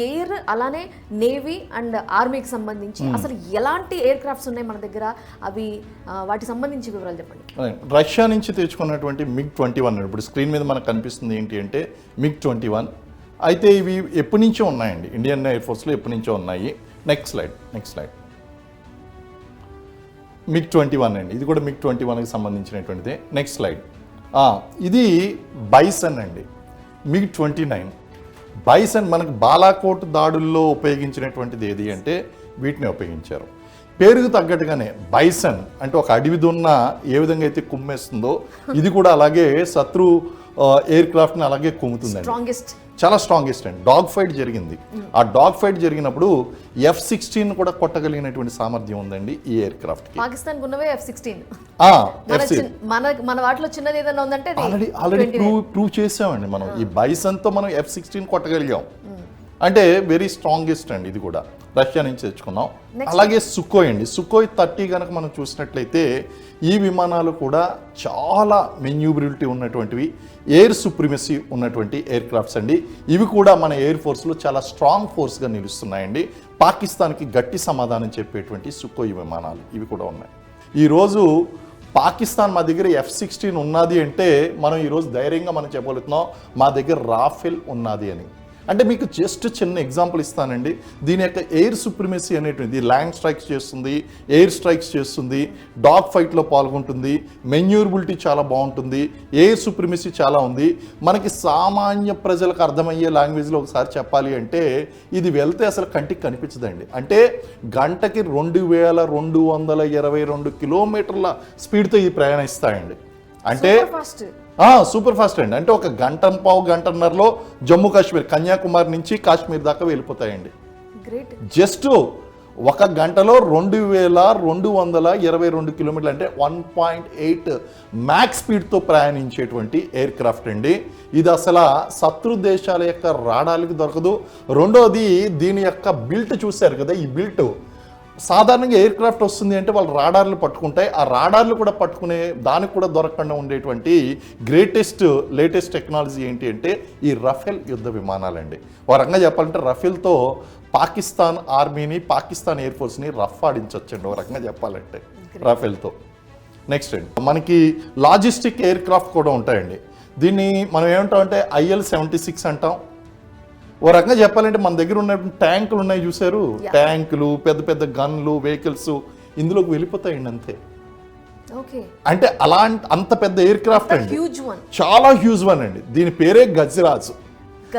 Air అలానే navy and ఆర్మీకి సంబంధించి అసలు ఎలాంటి ఎయిర్ క్రాఫ్ట్స్ ఉన్నాయి మన దగ్గర, అవి వాటికి సంబంధించి వివరాలు చెప్పండి. రష్యా నుంచి తెచ్చుకున్నటువంటి MiG-21 ఇప్పుడు స్క్రీన్ మీద మనకు కనిపిస్తుంది ఏంటి అంటే MiG-21. అయితే ఇవి ఎప్పటి నుంచో ఉన్నాయండి, ఇండియన్ ఎయిర్ ఫోర్స్లో ఎప్పటి నుంచో ఉన్నాయి. నెక్స్ట్ స్లైడ్ MiG-21 అండి, ఇది కూడా MiG-21కి సంబంధించినటువంటిదే. Next slide. ఇది బైసన్ అండి, MiG-29. బైసన్ మనకు బాలాకోట్ దాడుల్లో ఉపయోగించినటువంటిది ఏది అంటే వీటిని ఉపయోగించారు. పేరుకు తగ్గట్టుగానే బైసన్ అంటే ఒక అడవి దున్న ఏ విధంగా అయితే కుమ్మేస్తుందో ఇది కూడా అలాగే శత్రు ఎయిర్ క్రాఫ్ట్ని అలాగే కుమ్ముతుందండి. చాలా స్ట్రాంగెస్ట్ అండి. డాగ్ ఫైట్ జరిగింది. ఆ డాగ్ ఫైట్ జరిగినప్పుడు F-16 కూడా కొట్టగలిగినటువంటి సామర్థ్యం ఉందండి ఈ ఎయిర్ క్రాఫ్ట్. పాకిస్తాన్ ఉన్నవే F-16. మన వాటిలో చిన్నది ఏదైనా ఉందంటే ఆల్రెడీ ప్రూవ్ చేసామండి మనం. ఈ బైసన్తో మనం F-16 కొట్టగలిగాం. అంటే వెరీ స్ట్రాంగెస్ట్ అండి. ఇది కూడా రష్యా నుంచి తెచ్చుకున్నాం. అలాగే సుఖోయ్ అండి, సుఖోయ్ 30 కనుక మనం చూసినట్లయితే ఈ విమానాలు కూడా చాలా మెన్యూబిలిటీ ఉన్నటువంటివి, ఎయిర్ సుప్రిమసీ ఉన్నటువంటి ఎయిర్ క్రాఫ్ట్స్ అండి. ఇవి కూడా మన ఎయిర్ ఫోర్స్లో చాలా స్ట్రాంగ్ ఫోర్స్గా నిలుస్తున్నాయండి. పాకిస్తాన్కి గట్టి సమాధానం చెప్పేటువంటి సుఖోయ్ విమానాలు ఇవి కూడా ఉన్నాయి. ఈరోజు పాకిస్తాన్ మా దగ్గర F-16 ఉన్నది అంటే మనం ఈరోజు ధైర్యంగా మనం చెప్పగలుగుతున్నాం మా దగ్గర రాఫెల్ ఉన్నది అని. అంటే మీకు జస్ట్ చిన్న ఎగ్జాంపుల్ ఇస్తానండి. దీని యొక్క ఎయిర్ సుప్రిమసీ అనేటువంటిది ల్యాండ్ స్ట్రైక్స్ చేస్తుంది, ఎయిర్ స్ట్రైక్స్ చేస్తుంది, డాగ్ ఫైట్లో పాల్గొంటుంది, మెన్యూరబిలిటీ చాలా బాగుంటుంది, ఎయిర్ సుప్రిమసీ చాలా ఉంది. మనకి సామాన్య ప్రజలకు అర్థమయ్యే లాంగ్వేజ్లో ఒకసారి చెప్పాలి అంటే ఇది వెళ్తే అసలు కంటికి కనిపించదండి. అంటే గంటకి 2222 కిలోమీటర్ల స్పీడ్తో ఇది ప్రయాణిస్తాయండి. అంటే సూపర్ ఫాస్ట్ అండి. అంటే ఒక గంటన్నరలో జమ్మూ కాశ్మీర్, కన్యాకుమారి నుంచి కాశ్మీర్ దాకా వెళ్ళిపోతాయండి. జస్ట్ ఒక గంటలో 2222 కిలోమీటర్లు అంటే 1.8 మ్యాక్స్ స్పీడ్తో ప్రయాణించేటువంటి ఎయిర్ క్రాఫ్ట్ అండి. ఇది అసలు శత్రు దేశాల యొక్క రాడార్లకు దొరకదు. రెండోది దీని యొక్క బిల్ట్ చూశారు కదా, ఈ బిల్ట్ సాధారణంగా ఎయిర్ క్రాఫ్ట్ వస్తుంది అంటే వాళ్ళు రాడార్లు పట్టుకుంటాయి. ఆ రాడార్లు కూడా పట్టుకునే దానికి కూడా దొరకకుండా ఉండేటువంటి లేటెస్ట్ టెక్నాలజీ ఏంటి అంటే ఈ రఫేల్ యుద్ధ విమానాలండి. ఒక రకంగా చెప్పాలంటే రఫేల్తో పాకిస్తాన్ ఆర్మీని, పాకిస్తాన్ ఎయిర్ ఫోర్స్ని రఫ్ ఆడించవచ్చండి ఒక రకంగా చెప్పాలంటే రఫేల్తో. నెక్స్ట్ అండి మనకి లాజిస్టిక్ ఎయిర్ క్రాఫ్ట్ కూడా ఉంటాయండి. దీన్ని మనం ఏమంటామంటే IL-76 అంటాం. ఓ రకంగా చెప్పాలంటే మన దగ్గర ఉన్న ట్యాంకులు ఉన్నాయి చూసారు, ట్యాంకులు, పెద్ద పెద్ద గన్లు, వెహికల్స్ ఇందులోకి వెళ్ళిపోతాయండి అంతే. అంటే అంత పెద్ద ఎయిర్ క్రాఫ్ట్ అండి, చాలా హ్యూజ్ వన్ అండి. దీని పేరే గజరాజ్.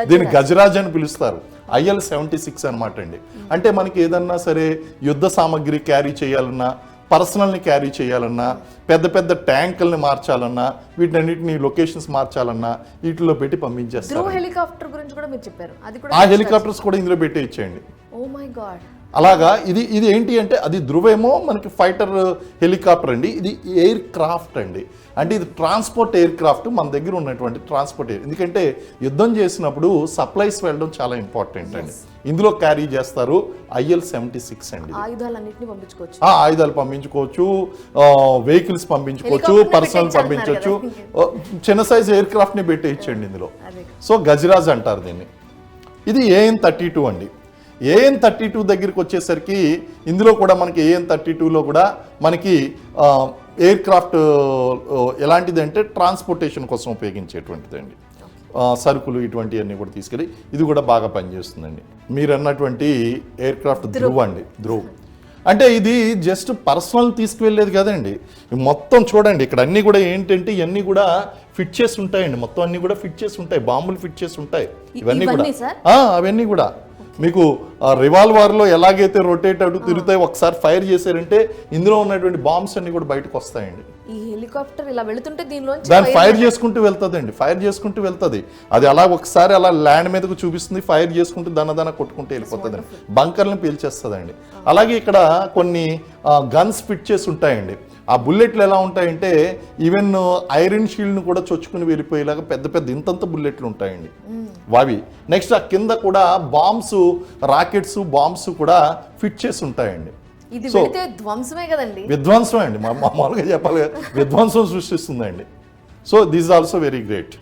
దీన్ని గజరాజ్ అని పిలుస్తారు. IL-76 అనమాట అండి. అంటే మనకి ఏదన్నా సరే యుద్ధ సామాగ్రి క్యారీ చేయాలన్నా, పర్సనల్ని క్యారీ చేయాలన్నా, పెద్ద పెద్ద ట్యాంకుల్ని మార్చాలన్నా, వీటన్నిటిని లొకేషన్స్ మార్చాలన్నా వీటిలో పెట్టి పంపించేస్తారు. ఆ హెలికాప్టర్స్ కూడా ఇందులో పెట్టి ఇచ్చేయండి. అలాగా ఇది ఏంటి అంటే అది ధృవేమో మనకి ఫైటర్ హెలికాప్టర్ అండి, ఇది ఎయిర్ క్రాఫ్ట్ అండి. అంటే ఇది ట్రాన్స్పోర్ట్ ఎయిర్ క్రాఫ్ట్, మన దగ్గర ఉన్నటువంటి ట్రాన్స్పోర్ట్ ఎందుకంటే యుద్ధం చేసినప్పుడు సప్లైస్ వెళ్ళడం చాలా ఇంపార్టెంట్ అండి. ఇందులో క్యారీ చేస్తారు IL-76 అండి. ఆయుధాలు పంపించుకోవచ్చు, వెహికల్స్ పంపించుకోవచ్చు, పర్సనల్ పంపించవచ్చు, చిన్న సైజ్ ఎయిర్ క్రాఫ్ట్ని పెట్టేయచ్చండి ఇందులో. సో గజరాజ్ అంటారు దీన్ని. ఇది AN-32 అండి. AN-32 దగ్గరికి వచ్చేసరికి ఇందులో కూడా మనకి AN-32లో కూడా మనకి ఎయిర్ క్రాఫ్ట్ ఎలాంటిది అంటే ట్రాన్స్పోర్టేషన్ కోసం ఉపయోగించేటువంటిది అండి. సరుకులు ఇటువంటివన్నీ కూడా తీసుకెళ్ళి ఇది కూడా బాగా పనిచేస్తుందండి. మీరు అన్నటువంటి ఎయిర్ క్రాఫ్ట్ ధ్రువ్ అండి. ధ్రువ్ అంటే ఇది జస్ట్ పర్సనల్ తీసుకువెళ్ళేది కదండి. మొత్తం చూడండి ఇక్కడ అన్నీ కూడా ఏంటంటే ఇవన్నీ కూడా ఫిట్ చేసి ఉంటాయండి. మొత్తం అన్నీ కూడా ఫిట్ చేసి ఉంటాయి, బాంబులు ఫిట్ చేసి ఉంటాయి. ఇవన్నీ కూడా అవన్నీ కూడా మీకు రివాల్వర్లో ఎలాగైతే రొటేట్ అవుతూ తిరుగుతాయి, ఒకసారి ఫైర్ చేశారంటే ఇందులో ఉన్నటువంటి బాంబ్స్ అన్ని కూడా బయటకు వస్తాయండి. ఈ హెలికాప్టర్ ఇలా వెళుతుంటే దాన్ని ఫైర్ చేసుకుంటూ వెళ్తుందండి, ఫైర్ చేసుకుంటూ వెళ్తుంది. అది అలా ఒకసారి అలా ల్యాండ్ మీదకు చూపిస్తుంది, ఫైర్ చేసుకుంటూ దన కొట్టుకుంటూ వెళ్ళిపోతుందండి, బంకర్లను పీల్చేస్తుందండి. అలాగే ఇక్కడ కొన్ని గన్స్ ఫిట్ చేసి ఉంటాయండి. ఆ బుల్లెట్లు ఎలా ఉంటాయంటే ఈవెన్ ఐరన్ షీల్డ్ను కూడా చొచ్చుకుని వెళ్ళిపోయేలాగా పెద్ద పెద్ద ఇంతంత బుల్లెట్లు ఉంటాయండి అవి. నెక్స్ట్ ఆ కింద కూడా బాంబ్స్, రాకెట్స్, బాంబ్స్ కూడా ఫిట్ చేసి ఉంటాయండి. విధ్వంసమే అండి, మామూలుగా చెప్పాలి విధ్వంసం సృష్టిస్తుందండి. So this also very great.